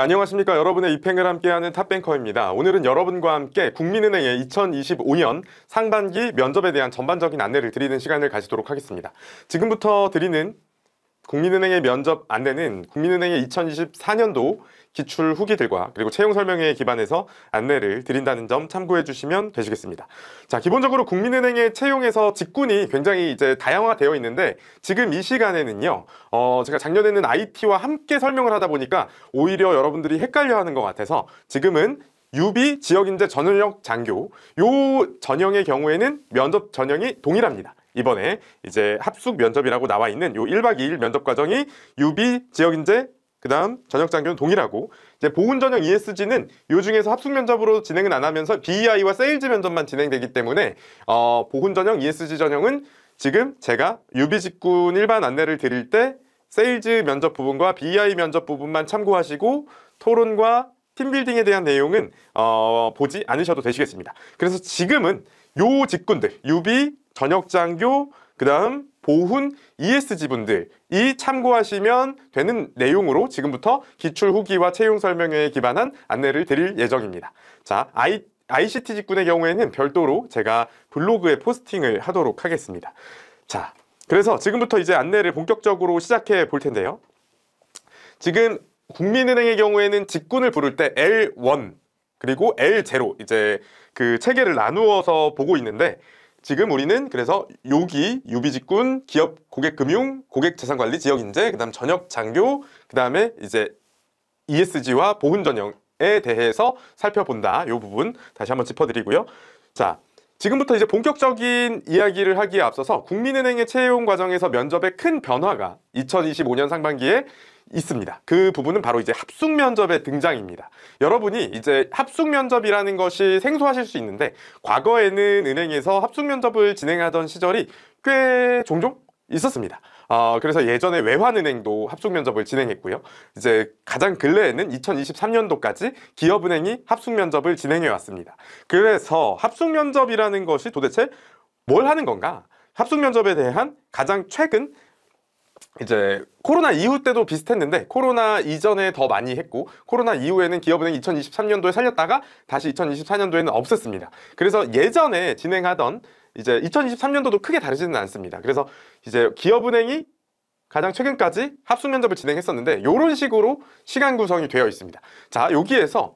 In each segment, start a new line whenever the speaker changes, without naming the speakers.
안녕하십니까. 여러분의 입행을 함께하는 탑뱅커입니다. 오늘은 여러분과 함께 국민은행의 2025년 상반기 면접에 대한 전반적인 안내를 드리는 시간을 가지도록 하겠습니다. 지금부터 드리는 국민은행의 면접 안내는 국민은행의 2024년도 기출 후기들과 그리고 채용 설명회에 기반해서 안내를 드린다는 점 참고해 주시면 되시겠습니다. 자, 기본적으로 국민은행의 채용에서 직군이 굉장히 이제 다양화되어 있는데 지금 이 시간에는요, 제가 작년에는 IT와 함께 설명을 하다 보니까 오히려 여러분들이 헷갈려 하는 것 같아서 지금은 UB 지역인재 전형 장교, 요 전형의 경우에는 면접 전형이 동일합니다. 이번에 이제 합숙 면접이라고 나와 있는 요 1박 2일 면접 과정이 UB 지역인재 그 다음 전역 장교는 동일하고, 이제 보훈 전형 ESG는 요 중에서 합숙 면접으로 진행은 안 하면서 BEI와 세일즈 면접만 진행되기 때문에 보훈 전형 ESG 전형은 지금 제가 UB 직군 일반 안내를 드릴 때 세일즈 면접 부분과 BEI 면접 부분만 참고하시고 토론과 팀빌딩에 대한 내용은 보지 않으셔도 되시겠습니다. 그래서 지금은 요 직군들 UB, 전역 장교, 그 다음 보훈 ESG 분들이 참고하시면 되는 내용으로 지금부터 기출 후기와 채용 설명회에 기반한 안내를 드릴 예정입니다. 자, ICT 직군의 경우에는 별도로 제가 블로그에 포스팅을 하도록 하겠습니다. 자, 그래서 지금부터 이제 안내를 본격적으로 시작해 볼 텐데요. 지금 국민은행의 경우에는 직군을 부를 때 L1 그리고 L0 이제 그 체계를 나누어서 보고 있는데, 지금 우리는 그래서 요기, 유비직군, 기업 고객금융, 고객자산관리 지역인재, 그 다음 전역 장교, 그 다음에 이제 ESG와 보훈 전형에 대해서 살펴본다. 요 부분 다시 한번 짚어드리고요. 자, 지금부터 이제 본격적인 이야기를 하기에 앞서서 국민은행의 채용 과정에서 면접의 큰 변화가 2025년 상반기에 있습니다. 그 부분은 바로 이제 합숙 면접의 등장입니다. 여러분이 이제 합숙 면접이라는 것이 생소하실 수 있는데, 과거에는 은행에서 합숙 면접을 진행하던 시절이 꽤 종종 있었습니다. 그래서 예전에 외환은행도 합숙 면접을 진행했고요. 이제 가장 근래에는 2023년도까지 기업은행이 합숙 면접을 진행해 왔습니다. 그래서 합숙 면접이라는 것이 도대체 뭘 하는 건가? 합숙 면접에 대한 가장 최근 이제 코로나 이후 때도 비슷했는데 코로나 이전에 더 많이 했고, 코로나 이후에는 기업은행이 2023년도에 살렸다가 다시 2024년도에는 없앴습니다. 그래서 예전에 진행하던 이제 2023년도도 크게 다르지는 않습니다. 그래서 이제 기업은행이 가장 최근까지 합숙 면접을 진행했었는데 이런 식으로 시간 구성이 되어 있습니다. 자, 여기에서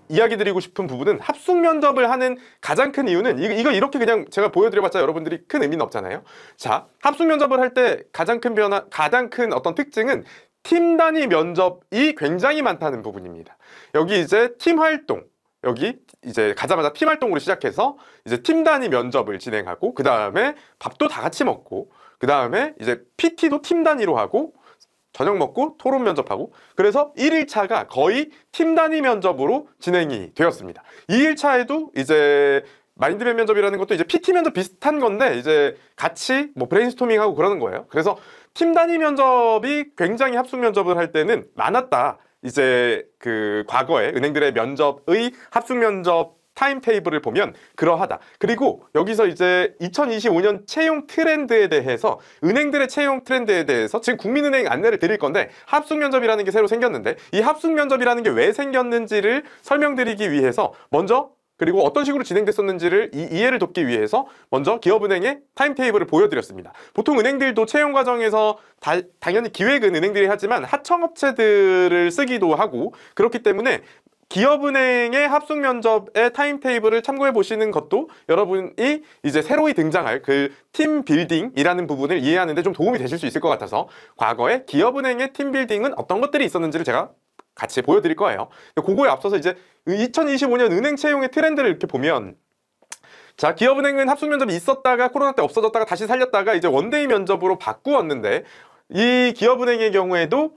이야기 드리고 싶은 부분은 합숙 면접을 하는 가장 큰 이유는 이거 이렇게 그냥 제가 보여드려봤자 여러분들이 큰 의미는 없잖아요. 자, 합숙 면접을 할 때 가장 큰 변화, 가장 큰 어떤 특징은 팀 단위 면접이 굉장히 많다는 부분입니다. 여기 이제 팀 활동, 여기 이제 가자마자 팀 활동으로 시작해서 이제 팀 단위 면접을 진행하고, 그 다음에 밥도 다 같이 먹고, 그 다음에 이제 PT도 팀 단위로 하고, 저녁 먹고 토론 면접하고, 그래서 1일차가 거의 팀 단위 면접으로 진행이 되었습니다. 2일차에도 이제 마인드맵 면접이라는 것도 이제 PT 면접 비슷한 건데 이제 같이 뭐 브레인스토밍하고 그러는 거예요. 그래서 팀 단위 면접이 굉장히 합숙 면접을 할 때는 많았다. 이제 그 과거에 은행들의 면접의 합숙 면접 타임테이블을 보면 그러하다. 그리고 여기서 이제 2025년 채용 트렌드에 대해서, 은행들의 채용 트렌드에 대해서 지금 국민은행 안내를 드릴 건데, 합숙 면접이라는 게 새로 생겼는데 이 합숙 면접이라는 게 왜 생겼는지를 설명드리기 위해서 먼저, 그리고 어떤 식으로 진행됐었는지를 이해를 돕기 위해서 먼저 기업은행의 타임테이블을 보여드렸습니다. 보통 은행들도 채용 과정에서 당연히 기획은 은행들이 하지만 하청업체들을 쓰기도 하고, 그렇기 때문에 기업은행의 합숙 면접의 타임테이블을 참고해 보시는 것도 여러분이 이제 새로이 등장할 그 팀 빌딩이라는 부분을 이해하는 데 좀 도움이 되실 수 있을 것 같아서 과거에 기업은행의 팀 빌딩은 어떤 것들이 있었는지를 제가 같이 보여드릴 거예요. 그거에 앞서서 이제 2025년 은행 채용의 트렌드를 이렇게 보면, 자, 기업은행은 합숙 면접이 있었다가 코로나 때 없어졌다가 다시 살렸다가 이제 원데이 면접으로 바꾸었는데, 이 기업은행의 경우에도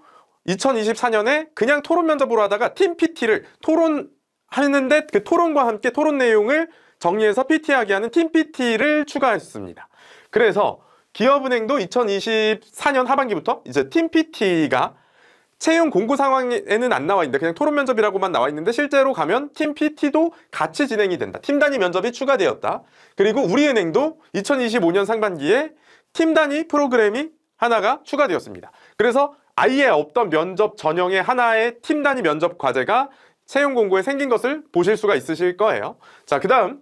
2024년에 그냥 토론 면접으로 하다가 팀 PT를 토론하는데 그 토론과 함께 토론 내용을 정리해서 PT하게 하는 팀 PT를 추가했습니다. 그래서 기업은행도 2024년 하반기부터 이제 팀 PT가 채용 공고 상황에는 안 나와 있는데 그냥 토론 면접이라고만 나와 있는데 실제로 가면 팀 PT도 같이 진행이 된다. 팀 단위 면접이 추가되었다. 그리고 우리은행도 2025년 상반기에 팀 단위 프로그램이 하나가 추가되었습니다. 그래서 아예 없던 면접 전형의 하나의 팀 단위 면접 과제가 채용 공고에 생긴 것을 보실 수가 있으실 거예요. 자, 그 다음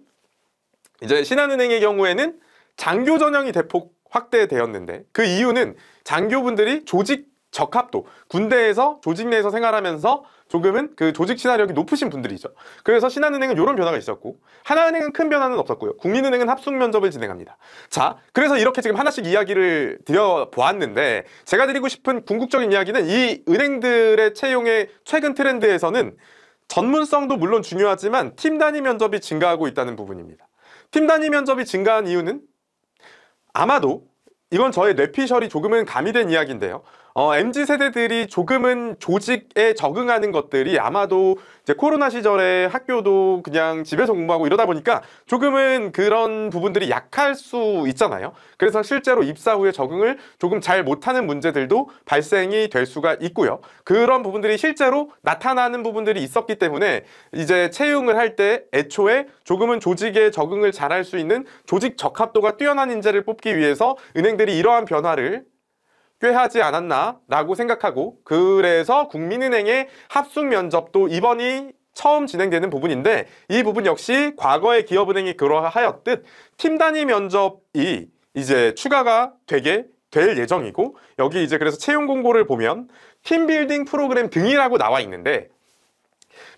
이제 신한은행의 경우에는 장교 전형이 대폭 확대되었는데 그 이유는 장교분들이 조직 적합도, 군대에서 조직 내에서 생활하면서 조금은 그 조직 친화력이 높으신 분들이죠. 그래서 신한은행은 이런 변화가 있었고, 하나은행은 큰 변화는 없었고요. 국민은행은 합숙 면접을 진행합니다. 자, 그래서 이렇게 지금 하나씩 이야기를 드려보았는데, 제가 드리고 싶은 궁극적인 이야기는 이 은행들의 채용의 최근 트렌드에서는 전문성도 물론 중요하지만 팀 단위 면접이 증가하고 있다는 부분입니다. 팀 단위 면접이 증가한 이유는 아마도, 이건 저의 뇌피셜이 조금은 가미된 이야기인데요. MZ세대들이 조금은 조직에 적응하는 것들이 아마도 이제 코로나 시절에 학교도 그냥 집에서 공부하고 이러다 보니까 조금은 그런 부분들이 약할 수 있잖아요. 그래서 실제로 입사 후에 적응을 조금 잘 못하는 문제들도 발생이 될 수가 있고요. 그런 부분들이 실제로 나타나는 부분들이 있었기 때문에 이제 채용을 할 때 애초에 조금은 조직에 적응을 잘할 수 있는 조직 적합도가 뛰어난 인재를 뽑기 위해서 은행들이 이러한 변화를 꾀하지 않았나 라고 생각하고, 그래서 국민은행의 합숙 면접도 이번이 처음 진행되는 부분인데, 이 부분 역시 과거의 기업은행이 그러하였듯 팀 단위 면접이 이제 추가가 되게 될 예정이고, 여기 이제 그래서 채용 공고를 보면 팀빌딩 프로그램 등이라고 나와 있는데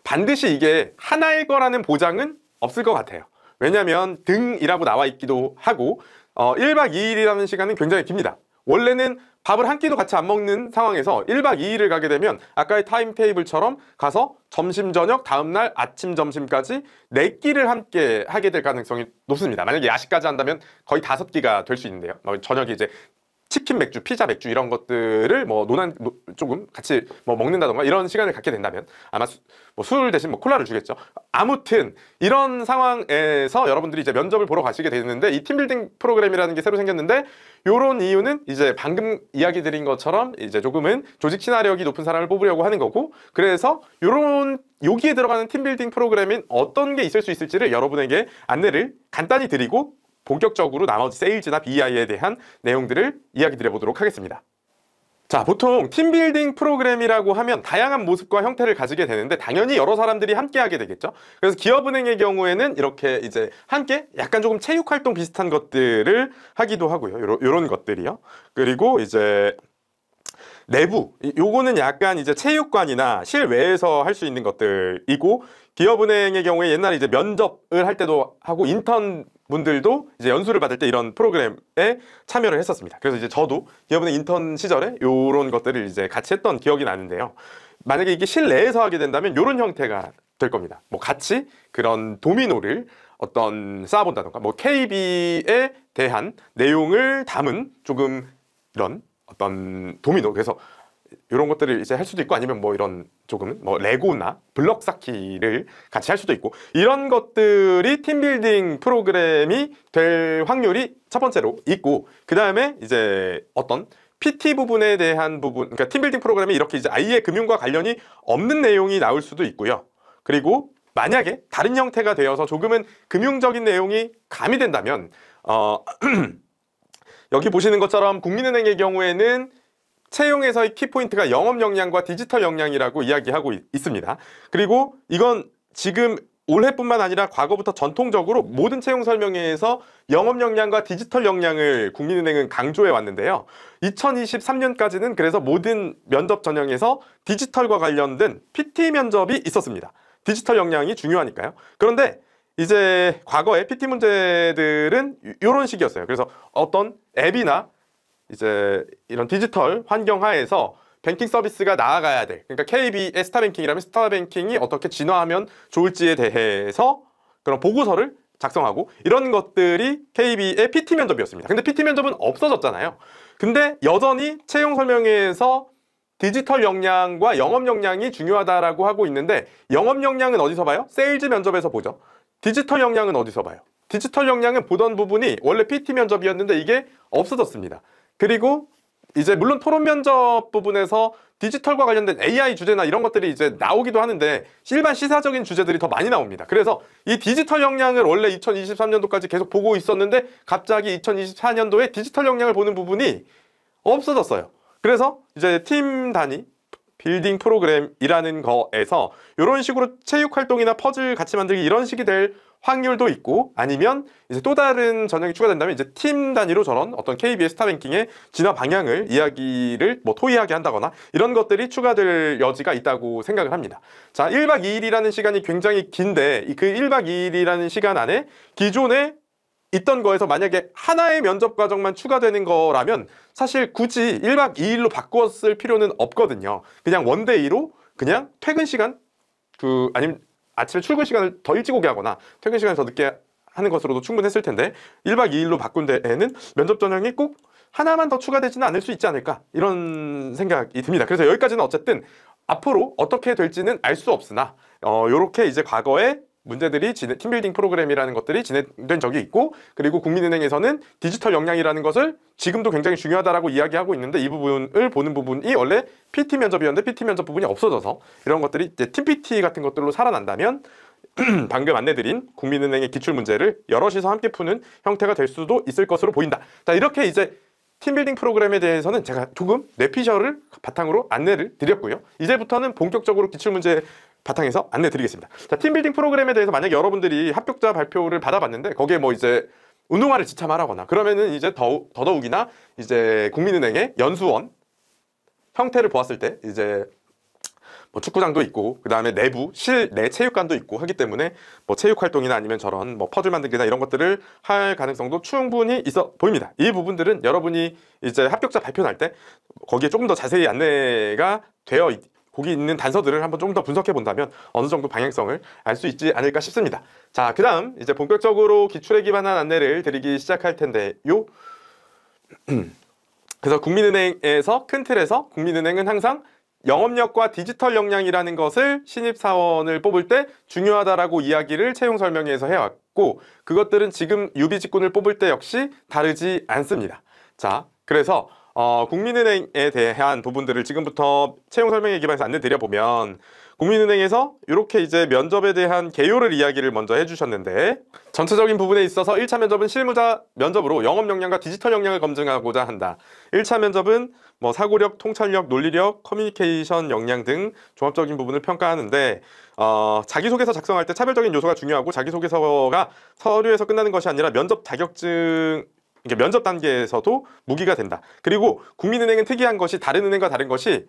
반드시 이게 하나일 거라는 보장은 없을 것 같아요. 왜냐하면 등이라고 나와 있기도 하고 1박 2일이라는 시간은 굉장히 깁니다. 원래는 밥을 한 끼도 같이 안 먹는 상황에서 1박 2일을 가게 되면 아까의 타임테이블처럼 가서 점심, 저녁, 다음날 아침, 점심까지 4끼를 함께 하게 될 가능성이 높습니다. 만약에 야식까지 한다면 거의 5끼가 될 수 있는데요. 저녁에 이제 치킨 맥주, 피자 맥주 이런 것들을 조금 같이 먹는다던가 이런 시간을 갖게 된다면 아마 술 대신 콜라를 주겠죠. 아무튼 이런 상황에서 여러분들이 이제 면접을 보러 가시게 되는데, 이 팀빌딩 프로그램이라는 게 새로 생겼는데, 요런 이유는 이제 방금 이야기 드린 것처럼 이제 조금은 조직 친화력이 높은 사람을 뽑으려고 하는 거고, 그래서 여기에 들어가는 팀빌딩 프로그램인 어떤 게 있을 수 있을지를 여러분에게 안내를 간단히 드리고 본격적으로 나머지 세일즈나 BI에 대한 내용들을 이야기 드려보도록 하겠습니다. 자, 보통 팀빌딩 프로그램이라고 하면 다양한 모습과 형태를 가지게 되는데 당연히 여러 사람들이 함께 하게 되겠죠. 그래서 기업은행의 경우에는 이렇게 이제 함께 약간 조금 체육활동 비슷한 것들을 하기도 하고요. 요런 것들이요. 그리고 이제 내부, 요거는 약간 이제 체육관이나 실외에서 할 수 있는 것들이고, 기업은행의 경우에 옛날에 이제 면접을 할 때도 하고 인턴 분들도 이제 연수를 받을 때 이런 프로그램에 참여를 했었습니다. 그래서 이제 저도 기업은행 인턴 시절에 요런 것들을 이제 같이 했던 기억이 나는데요. 만약에 이게 실내에서 하게 된다면 요런 형태가 될 겁니다. 같이 그런 도미노를 쌓아본다던가 KB에 대한 내용을 담은 조금 이런 어떤 도미노, 그래서 이런 것들을 이제 할 수도 있고, 아니면 이런 조금은 레고나 블럭 쌓기를 같이 할 수도 있고, 이런 것들이 팀빌딩 프로그램이 될 확률이 첫 번째로 있고, 그 다음에 이제 어떤 PT 부분에 대한 부분, 그러니까 팀빌딩 프로그램이 이렇게 이제 아예 금융과 관련이 없는 내용이 나올 수도 있고요. 그리고 만약에 다른 형태가 되어서 조금은 금융적인 내용이 가미된다면 여기 보시는 것처럼 국민은행의 경우에는 채용에서의 키포인트가 영업 역량과 디지털 역량이라고 이야기하고 있습니다. 그리고 이건 지금 올해뿐만 아니라 과거부터 전통적으로 모든 채용 설명회에서 영업 역량과 디지털 역량을 국민은행은 강조해 왔는데요. 2023년까지는 그래서 모든 면접 전형에서 디지털과 관련된 PT 면접이 있었습니다. 디지털 역량이 중요하니까요. 그런데 이제 과거의 PT 문제들은 이런 식이었어요. 그래서 어떤 앱이나 이제 이런 디지털 환경 하에서 뱅킹 서비스가 나아가야 돼. 그러니까 KB의 스타뱅킹이라면 스타뱅킹이 어떻게 진화하면 좋을지에 대해서 그런 보고서를 작성하고, 이런 것들이 KB의 PT 면접이었습니다. 근데 PT 면접은 없어졌잖아요. 근데 여전히 채용 설명회에서 디지털 역량과 영업 역량이 중요하다라고 하고 있는데, 영업 역량은 어디서 봐요? 세일즈 면접에서 보죠. 디지털 역량은 어디서 봐요? 디지털 역량은 보던 부분이 원래 PT 면접이었는데 이게 없어졌습니다. 그리고 이제 물론 토론 면접 부분에서 디지털과 관련된 AI 주제나 이런 것들이 이제 나오기도 하는데 일반 시사적인 주제들이 더 많이 나옵니다. 그래서 이 디지털 역량을 원래 2023년도까지 계속 보고 있었는데 갑자기 2024년도에 디지털 역량을 보는 부분이 없어졌어요. 그래서 이제 팀 단위 빌딩 프로그램이라는 거에서 이런 식으로 체육 활동이나 퍼즐 같이 만들기 이런 식이 될 확률도 있고, 아니면 이제 또 다른 전형이 추가된다면 이제 팀 단위로 저런 어떤 KB의 스타뱅킹의 진화 방향을 이야기를 뭐 토의하게 한다거나 이런 것들이 추가될 여지가 있다고 생각을 합니다. 자, 1박 2일이라는 시간이 굉장히 긴데 그 1박 2일이라는 시간 안에 기존에 있던 거에서 만약에 하나의 면접 과정만 추가되는 거라면 사실 굳이 1박 2일로 바꾸었을 필요는 없거든요. 그냥 원데이로 그냥 퇴근 시간 아니면 아침에 출근 시간을 더 일찍 오게 하거나 퇴근 시간을 더 늦게 하는 것으로도 충분했을 텐데 1박 2일로 바꾼 데에는 면접 전형이 꼭 하나만 더 추가되지는 않을 수 있지 않을까, 이런 생각이 듭니다. 그래서 여기까지는 어쨌든 앞으로 어떻게 될지는 알 수 없으나 요렇게 이제 과거에 문제들이 팀빌딩 프로그램이라는 것들이 진행된 적이 있고, 그리고 국민은행에서는 디지털 역량이라는 것을 지금도 굉장히 중요하다라고 이야기하고 있는데 이 부분을 보는 부분이 원래 PT 면접이었는데 PT 면접 부분이 없어져서 이런 것들이 이제 팀 PT 같은 것들로 살아난다면 방금 안내드린 국민은행의 기출문제를 여럿이서 함께 푸는 형태가 될 수도 있을 것으로 보인다. 자, 이렇게 이제 팀빌딩 프로그램에 대해서는 제가 조금 뇌피셜을 바탕으로 안내를 드렸고요. 이제부터는 본격적으로 기출문제 바탕에서 안내 드리겠습니다. 자, 팀빌딩 프로그램에 대해서 만약에 여러분들이 합격자 발표를 받아봤는데 거기에 뭐 이제 운동화를 지참하라거나 그러면은 이제 더더욱이나 이제 국민은행의 연수원 형태를 보았을 때 이제 뭐 축구장도 있고 그 다음에 내부 실내 체육관도 있고 하기 때문에 뭐 체육 활동이나 아니면 저런 뭐 퍼즐 만들기나 이런 것들을 할 가능성도 충분히 있어 보입니다. 이 부분들은 여러분이 이제 합격자 발표 날 때 거기에 조금 더 자세히 안내가 되어 거기 있는 단서들을 한번 좀 더 분석해 본다면 어느 정도 방향성을 알 수 있지 않을까 싶습니다. 자, 그 다음 이제 본격적으로 기출에 기반한 안내를 드리기 시작할 텐데요. 그래서 국민은행에서 큰 틀에서 국민은행은 항상 영업력과 디지털 역량이라는 것을 신입사원을 뽑을 때 중요하다라고 이야기를 채용 설명회에서 해왔고, 그것들은 지금 유비직군을 뽑을 때 역시 다르지 않습니다. 자, 그래서 국민은행에 대한 부분들을 지금부터 채용 설명회 기반해서 안내 드려보면, 국민은행에서 이렇게 이제 면접에 대한 개요를 이야기를 먼저 해주셨는데, 전체적인 부분에 있어서 1차 면접은 실무자 면접으로 영업 역량과 디지털 역량을 검증하고자 한다. 1차 면접은 뭐 사고력, 통찰력, 논리력, 커뮤니케이션 역량 등 종합적인 부분을 평가하는데, 자기소개서 작성할 때 차별적인 요소가 중요하고 자기소개서가 서류에서 끝나는 것이 아니라 면접 자격증, 그러니까 면접 단계에서도 무기가 된다. 그리고 국민은행은 특이한 것이 다른 은행과 다른 것이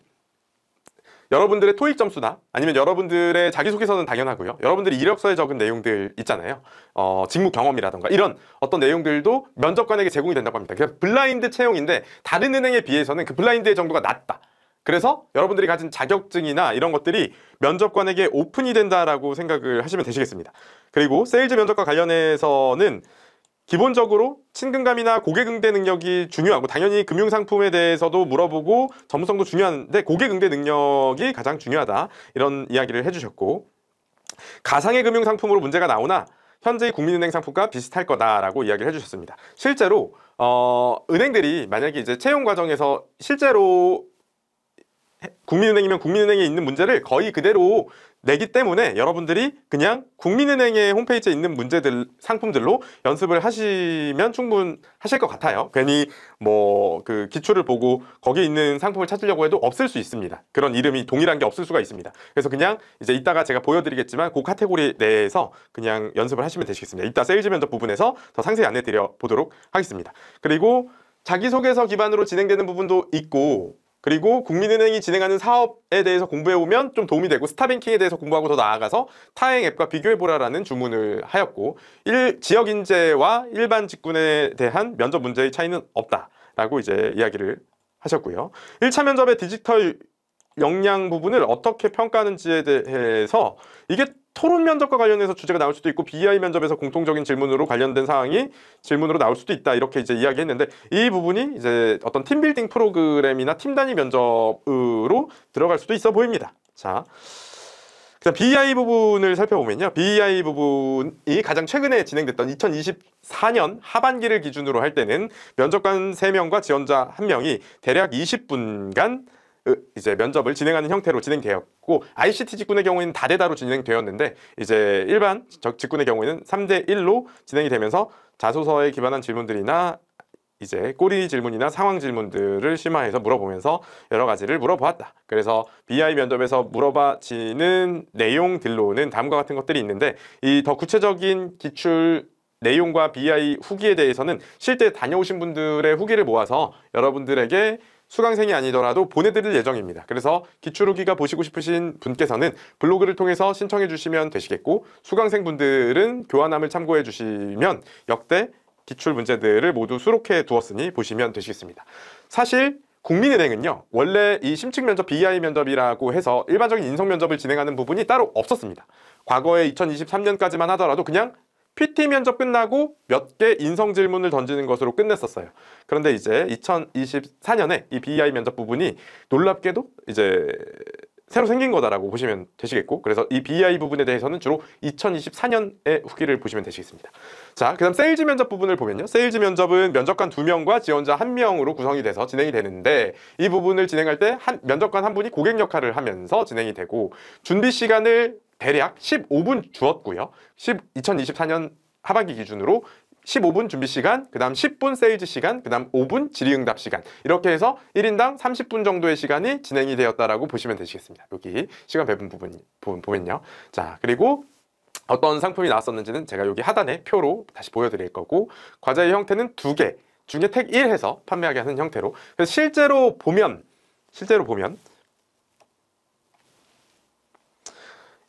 여러분들의 토익 점수나 아니면 여러분들의 자기소개서는 당연하고요. 여러분들이 이력서에 적은 내용들 있잖아요. 직무 경험이라던가 이런 어떤 내용들도 면접관에게 제공이 된다고 합니다. 그래서 블라인드 채용인데 다른 은행에 비해서는 그 블라인드의 정도가 낮다. 그래서 여러분들이 가진 자격증이나 이런 것들이 면접관에게 오픈이 된다라고 생각을 하시면 되시겠습니다. 그리고 세일즈 면접과 관련해서는 기본적으로 친근감이나 고객응대 능력이 중요하고, 당연히 금융상품에 대해서도 물어보고 전문성도 중요한데 고객응대 능력이 가장 중요하다, 이런 이야기를 해주셨고, 가상의 금융상품으로 문제가 나오나 현재의 국민은행 상품과 비슷할 거다라고 이야기를 해주셨습니다. 실제로 은행들이 만약에 이제 채용 과정에서 실제로 국민은행이면 국민은행에 있는 문제를 거의 그대로 내기 때문에 여러분들이 그냥 국민은행의 홈페이지에 있는 문제들, 상품들로 연습을 하시면 충분하실 것 같아요. 괜히 뭐 그 기출을 보고 거기에 있는 상품을 찾으려고 해도 없을 수 있습니다. 그런 이름이 동일한 게 없을 수가 있습니다. 그래서 그냥 이제 이따가 제가 보여드리겠지만 그 카테고리 내에서 그냥 연습을 하시면 되시겠습니다. 이따 세일즈 면접 부분에서 더 상세히 안내 드려 보도록 하겠습니다. 그리고 자기소개서 기반으로 진행되는 부분도 있고, 그리고 국민은행이 진행하는 사업에 대해서 공부해보면 좀 도움이 되고, 스타뱅킹에 대해서 공부하고 더 나아가서 타행 앱과 비교해보라라는 주문을 하였고, 지역 인재와 일반 직군에 대한 면접 문제의 차이는 없다라고 이제 이야기를 하셨고요. 1차 면접의 디지털 역량 부분을 어떻게 평가하는지에 대해서 이게 토론 면접과 관련해서 주제가 나올 수도 있고 BI 면접에서 공통적인 질문으로 관련된 사항이 질문으로 나올 수도 있다, 이렇게 이제 이야기했는데, 이 부분이 이제 어떤 팀빌딩 프로그램이나 팀 단위 면접으로 들어갈 수도 있어 보입니다. 자, 그다음 BI 부분을 살펴보면요, BI 부분이 가장 최근에 진행됐던 2024년 하반기를 기준으로 할 때는 면접관 3명과 지원자 1명이 대략 20분간 이제 면접을 진행하는 형태로 진행되었고, ICT 직군의 경우에는 다대다로 진행되었는데 이제 일반 직군의 경우에는 3대1로 진행이 되면서 자소서에 기반한 질문들이나 이제 꼬리 질문이나 상황 질문들을 심화해서 물어보면서 여러 가지를 물어보았다. 그래서 BI 면접에서 물어봐지는 내용들로는 다음과 같은 것들이 있는데, 이 더 구체적인 기출 내용과 BI 후기에 대해서는 실제 다녀오신 분들의 후기를 모아서 여러분들에게 수강생이 아니더라도 보내드릴 예정입니다. 그래서 기출 후기가 보시고 싶으신 분께서는 블로그를 통해서 신청해 주시면 되시겠고, 수강생 분들은 교환함을 참고해 주시면 역대 기출 문제들을 모두 수록해 두었으니 보시면 되시겠습니다. 사실 국민은행은요, 원래 이 심층 면접 BI 면접이라고 해서 일반적인 인성 면접을 진행하는 부분이 따로 없었습니다. 과거에 2023년까지만 하더라도 그냥 PT 면접 끝나고 몇 개 인성 질문을 던지는 것으로 끝냈었어요. 그런데 이제 2024년에 이 BI 면접 부분이 놀랍게도 이제 새로 생긴 거다라고 보시면 되시겠고, 그래서 이 BI 부분에 대해서는 주로 2024년의 후기를 보시면 되시겠습니다. 자, 그 다음 세일즈 면접 부분을 보면요, 세일즈 면접은 면접관 2명과 지원자 1명으로 구성이 돼서 진행이 되는데, 이 부분을 진행할 때 면접관 한 분이 고객 역할을 하면서 진행이 되고, 준비 시간을 대략 15분 주었고요. 2024년 하반기 기준으로 15분 준비 시간, 그 다음 10분 세일즈 시간, 그 다음 5분 질의응답 시간, 이렇게 해서 1인당 30분 정도의 시간이 진행이 되었다라고 보시면 되시겠습니다. 여기 시간 배분 부분 보면요. 자, 그리고 어떤 상품이 나왔었는지는 제가 여기 하단에 표로 다시 보여드릴 거고, 과자의 형태는 2개 중에 택 1 해서 판매하게 하는 형태로. 그래서 실제로 보면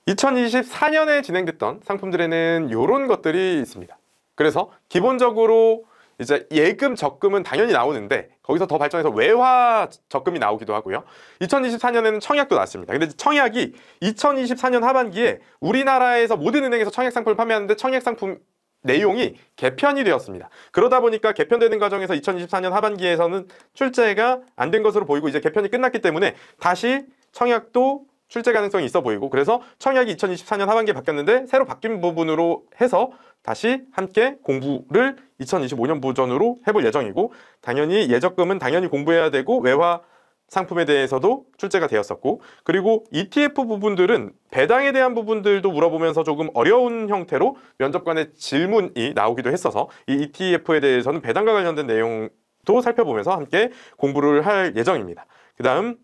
2024년에 진행됐던 상품들에는 이런 것들이 있습니다. 그래서 기본적으로 이제 예금, 적금은 당연히 나오는데, 거기서 더 발전해서 외화 적금이 나오기도 하고요. 2024년에는 청약도 나왔습니다. 근데 청약이 2024년 하반기에 우리나라에서 모든 은행에서 청약 상품을 판매하는데, 청약 상품 내용이 개편이 되었습니다. 그러다 보니까 개편되는 과정에서 2024년 하반기에서는 출제가 안 된 것으로 보이고, 이제 개편이 끝났기 때문에 다시 청약도 출제 가능성이 있어 보이고, 그래서 청약이 2024년 하반기에 바뀌었는데, 새로 바뀐 부분으로 해서 다시 함께 공부를 2025년 버전으로 해볼 예정이고, 당연히 예적금은 당연히 공부해야 되고, 외화 상품에 대해서도 출제가 되었었고, 그리고 ETF 부분들은 배당에 대한 부분들도 물어보면서 조금 어려운 형태로 면접관의 질문이 나오기도 했어서, 이 ETF에 대해서는 배당과 관련된 내용도 살펴보면서 함께 공부를 할 예정입니다. 그 다음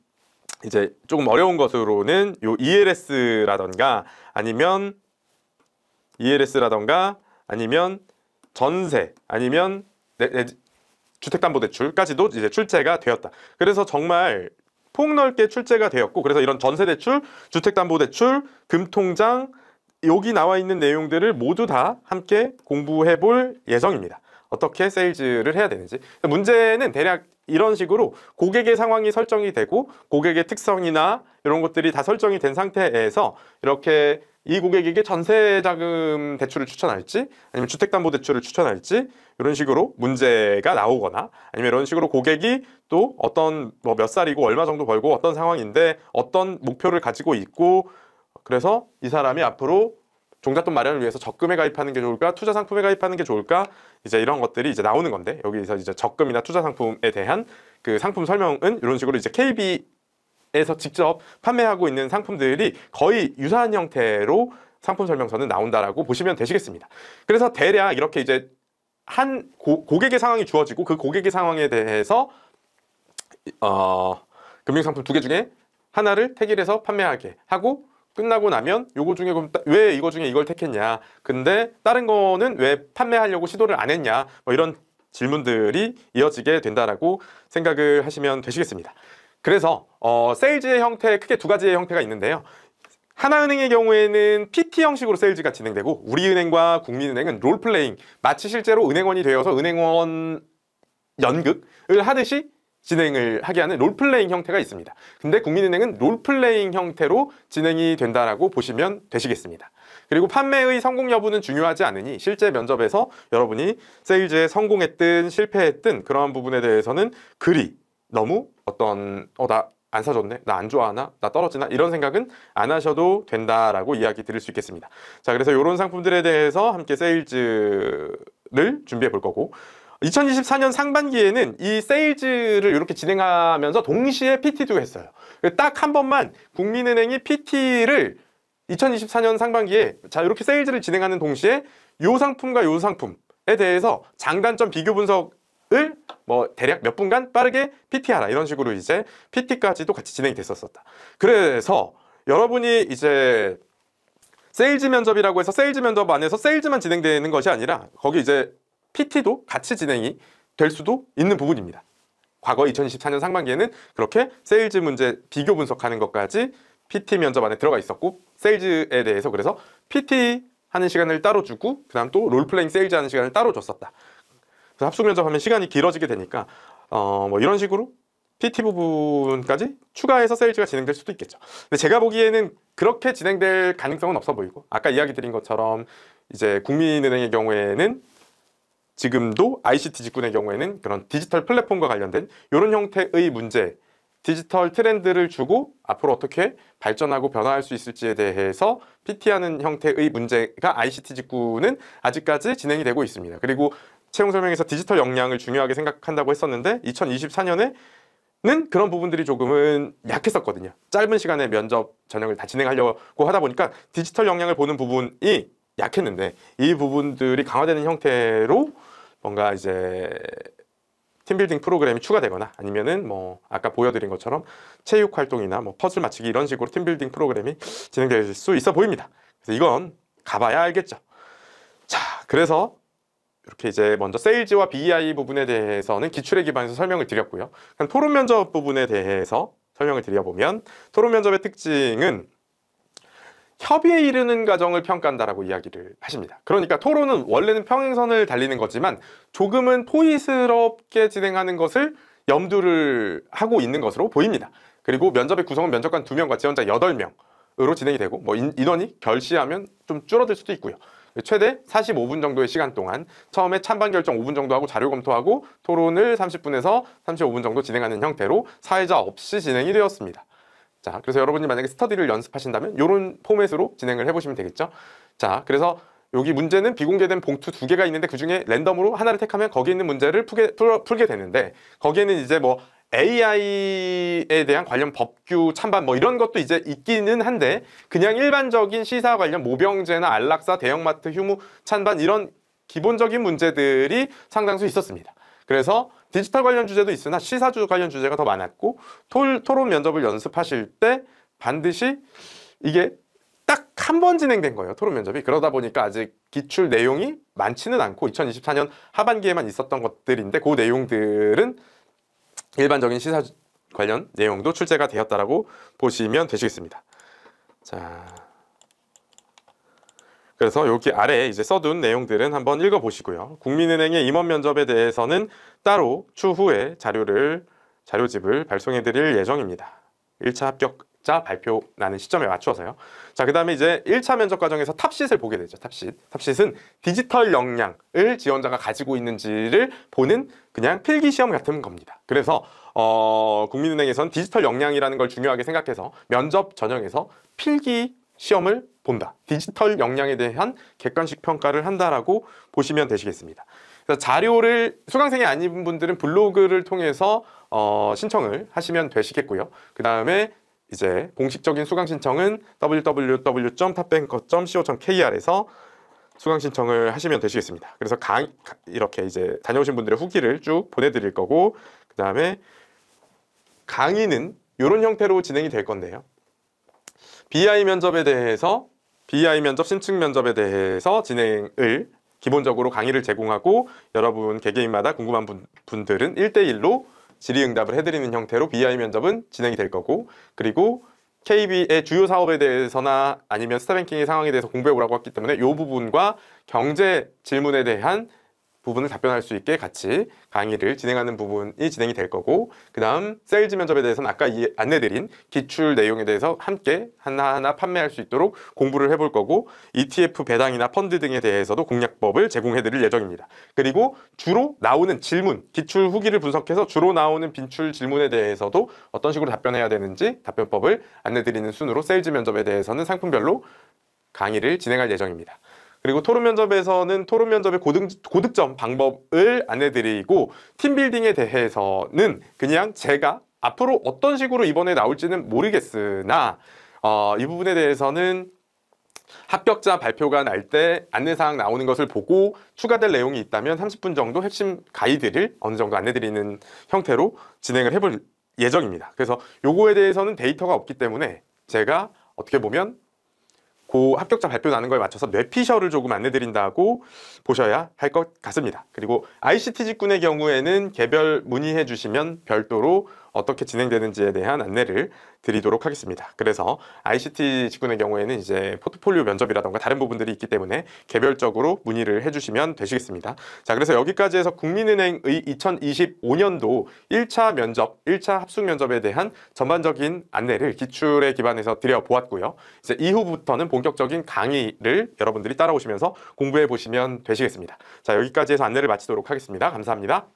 이제 조금 어려운 것으로는 요 ELS라던가 아니면 전세, 아니면 주택담보대출까지도 이제 출제가 되었다. 그래서 정말 폭넓게 출제가 되었고, 그래서 이런 전세대출, 주택담보대출, 금통장, 여기 나와 있는 내용들을 모두 다 함께 공부해 볼 예정입니다. 어떻게 세일즈를 해야 되는지. 문제는 대략 이런 식으로 고객의 상황이 설정이 되고, 고객의 특성이나 이런 것들이 다 설정이 된 상태에서 이렇게 이 고객에게 전세자금 대출을 추천할지 아니면 주택담보대출을 추천할지, 이런 식으로 문제가 나오거나, 아니면 이런 식으로 고객이 또 어떤 몇 살이고 얼마 정도 벌고 어떤 상황인데 어떤 목표를 가지고 있고, 그래서 이 사람이 앞으로 종잣돈 마련을 위해서 적금에 가입하는 게 좋을까, 투자 상품에 가입하는 게 좋을까, 이제 이런 것들이 이제 나오는 건데, 여기서 이제 적금이나 투자 상품에 대한 그 상품 설명은 이런 식으로 이제 KB에서 직접 판매하고 있는 상품들이 거의 유사한 형태로 상품 설명서는 나온다라고 보시면 되시겠습니다. 그래서 대략 이렇게 이제 한 고객의 상황이 주어지고, 그 고객의 상황에 대해서 금융상품 2개 중에 하나를 택일해서 판매하게 하고, 끝나고 나면 요거 중에 그럼 왜 이거 중에 이걸 택했냐, 근데 다른 거는 왜 판매하려고 시도를 안 했냐, 뭐 이런 질문들이 이어지게 된다라고 생각을 하시면 되시겠습니다. 그래서 세일즈의 형태, 크게 2가지의 형태가 있는데요. 하나은행의 경우에는 PT 형식으로 세일즈가 진행되고, 우리은행과 국민은행은 롤플레잉, 마치 실제로 은행원이 되어서 은행원 연극을 하듯이 진행을 하게 하는 롤플레잉 형태가 있습니다. 근데 국민은행은 롤플레잉 형태로 진행이 된다라고 보시면 되시겠습니다. 그리고 판매의 성공 여부는 중요하지 않으니, 실제 면접에서 여러분이 세일즈에 성공했든 실패했든 그러한 부분에 대해서는 그리 너무 나 안 사줬네, 나 안 좋아하나, 나 떨어지나, 이런 생각은 안 하셔도 된다라고 이야기 드릴 수 있겠습니다. 자, 그래서 이런 상품들에 대해서 함께 세일즈를 준비해 볼 거고, 2024년 상반기에는 이 세일즈를 이렇게 진행하면서 동시에 PT도 했어요. 딱 한 번만 국민은행이 PT를 2024년 상반기에 이렇게 세일즈를 진행하는 동시에 요 상품과 요 상품에 대해서 장단점 비교 분석 뭐 대략 몇 분간 빠르게 PT하라 이런 식으로 이제 PT까지도 같이 진행이 됐었다. 그래서 여러분이 이제 세일즈 면접이라고 해서 세일즈 면접 안에서 세일즈만 진행되는 것이 아니라 거기 이제 PT도 같이 진행이 될 수도 있는 부분입니다. 과거 2024년 상반기에는 그렇게 세일즈 문제 비교 분석하는 것까지 PT 면접 안에 들어가 있었고, 세일즈에 대해서 그래서 PT 하는 시간을 따로 주고 그 다음 또 롤플레잉 세일즈 하는 시간을 따로 줬었다. 그래서 합숙 면접하면 시간이 길어지게 되니까 뭐 이런 식으로 PT 부분까지 추가해서 세일즈가 진행될 수도 있겠죠. 근데 제가 보기에는 그렇게 진행될 가능성은 없어 보이고, 아까 이야기 드린 것처럼 이제 국민은행의 경우에는 지금도 ICT 직군의 경우에는 그런 디지털 플랫폼과 관련된 이런 형태의 문제, 디지털 트렌드를 주고 앞으로 어떻게 발전하고 변화할 수 있을지에 대해서 PT하는 형태의 문제가 ICT 직군은 아직까지 진행이 되고 있습니다. 그리고 채용 설명에서 디지털 역량을 중요하게 생각한다고 했었는데 2024년에는 그런 부분들이 조금은 약했었거든요. 짧은 시간에 면접 전형을 다 진행하려고 하다 보니까 디지털 역량을 보는 부분이 약했는데, 이 부분들이 강화되는 형태로 뭔가 이제 팀빌딩 프로그램이 추가되거나 아니면은 뭐 아까 보여드린 것처럼 체육 활동이나 뭐 퍼즐 맞추기 이런 식으로 팀빌딩 프로그램이 진행될 수 있어 보입니다. 그래서 이건 가봐야 알겠죠. 자, 그래서 이렇게 이제 먼저 세일즈와 BEI 부분에 대해서는 기출에 기반해서 설명을 드렸고요. 토론 면접 부분에 대해서 설명을 드려보면, 토론 면접의 특징은 협의에 이르는 과정을 평가한다라고 이야기를 하십니다. 그러니까 토론은 원래는 평행선을 달리는 거지만 조금은 포이스럽게 진행하는 것을 염두를 하고 있는 것으로 보입니다. 그리고 면접의 구성은 면접관 2명과 지원자 8명으로 진행이 되고, 뭐 인원이 결시하면 좀 줄어들 수도 있고요. 최대 45분 정도의 시간 동안 처음에 찬반 결정 5분 정도 하고 자료 검토하고 토론을 30분에서 35분 정도 진행하는 형태로 사회자 없이 진행이 되었습니다. 자, 그래서 여러분이 만약에 스터디를 연습하신다면 이런 포맷으로 진행을 해보시면 되겠죠. 자, 그래서 여기 문제는 비공개된 봉투 2개가 있는데 그 중에 랜덤으로 하나를 택하면 거기에 있는 문제를 풀게 되는데, 거기에는 이제 뭐 AI에 대한 관련 법규 찬반 뭐 이런 것도 이제 있기는 한데, 그냥 일반적인 시사 관련 모병제나 안락사, 대형마트, 휴무 찬반 이런 기본적인 문제들이 상당수 있었습니다. 그래서 디지털 관련 주제도 있으나 시사주 관련 주제가 더 많았고, 토론 면접을 연습하실 때 반드시 이게 딱 한 번 진행된 거예요, 토론 면접이. 그러다 보니까 아직 기출 내용이 많지는 않고 2024년 하반기에만 있었던 것들인데, 그 내용들은 일반적인 시사 관련 내용도 출제가 되었다라고 보시면 되시겠습니다. 자, 그래서 여기 아래에 이제 써둔 내용들은 한번 읽어보시고요. 국민은행의 임원 면접에 대해서는 따로 추후에 자료집을 발송해드릴 예정입니다. 1차 합격자 발표나는 시점에 맞추어서요. 자, 그 다음에 이제 1차 면접 과정에서 탑싯을 보게 되죠. 탑싯은 디지털 역량을 지원자가 가지고 있는지를 보는 그냥 필기시험 같은 겁니다. 그래서 국민은행에서는 디지털 역량이라는 걸 중요하게 생각해서 면접 전형에서 필기 시험을 본다. 디지털 역량에 대한 객관식 평가를 한다라고 보시면 되시겠습니다. 그래서 자료를 수강생이 아닌 분들은 블로그를 통해서 신청을 하시면 되시겠고요. 그 다음에 이제 공식적인 수강 신청은 www.탑뱅커.co.kr에서 수강 신청을 하시면 되시겠습니다. 그래서 이렇게 이제 다녀오신 분들의 후기를 쭉 보내드릴 거고, 그 다음에 강의는 이런 형태로 진행이 될 건데요. BI 면접 신청 면접에 대해서 진행을 기본적으로 강의를 제공하고, 여러분 개개인마다 궁금한 분들은 1대1로 질의응답을 해드리는 형태로 BI 면접은 진행이 될 거고, 그리고 KB의 주요 사업에 대해서나 아니면 스타뱅킹의 상황에 대해서 공부해 오라고 했기 때문에 이 부분과 경제 질문에 대한 부분을 답변할 수 있게 같이 강의를 진행하는 부분이 진행이 될 거고, 그 다음 세일즈 면접에 대해서는 아까 안내드린 기출 내용에 대해서 함께 하나하나 판매할 수 있도록 공부를 해볼 거고, ETF 배당이나 펀드 등에 대해서도 공략법을 제공해드릴 예정입니다. 그리고 주로 나오는 질문, 기출 후기를 분석해서 주로 나오는 빈출 질문에 대해서도 어떤 식으로 답변해야 되는지 답변법을 안내드리는 순으로 세일즈 면접에 대해서는 상품별로 강의를 진행할 예정입니다. 그리고 토론 면접에서는 토론 면접의 고득점 방법을 안내드리고, 팀빌딩에 대해서는 그냥 제가 앞으로 어떤 식으로 이번에 나올지는 모르겠으나 이 부분에 대해서는 합격자 발표가 날 때 안내사항 나오는 것을 보고 추가될 내용이 있다면 30분 정도 핵심 가이드를 어느 정도 안내드리는 형태로 진행을 해볼 예정입니다. 그래서 요거에 대해서는 데이터가 없기 때문에 제가 어떻게 보면 그 합격자 발표 나는 거에 맞춰서 뇌피셜을 조금 안내드린다고 보셔야 할 것 같습니다. 그리고 ICT 직군의 경우에는 개별 문의해 주시면 별도로 어떻게 진행되는지에 대한 안내를 드리도록 하겠습니다. 그래서 ICT 직군의 경우에는 이제 포트폴리오 면접이라던가 다른 부분들이 있기 때문에 개별적으로 문의를 해주시면 되시겠습니다. 자, 그래서 여기까지 해서 국민은행의 2025년도 1차 면접, 1차 합숙 면접에 대한 전반적인 안내를 기출에 기반해서 드려보았고요. 이제 이후부터는 본격적인 강의를 여러분들이 따라오시면서 공부해 보시면 되시겠습니다. 자, 여기까지 해서 안내를 마치도록 하겠습니다. 감사합니다.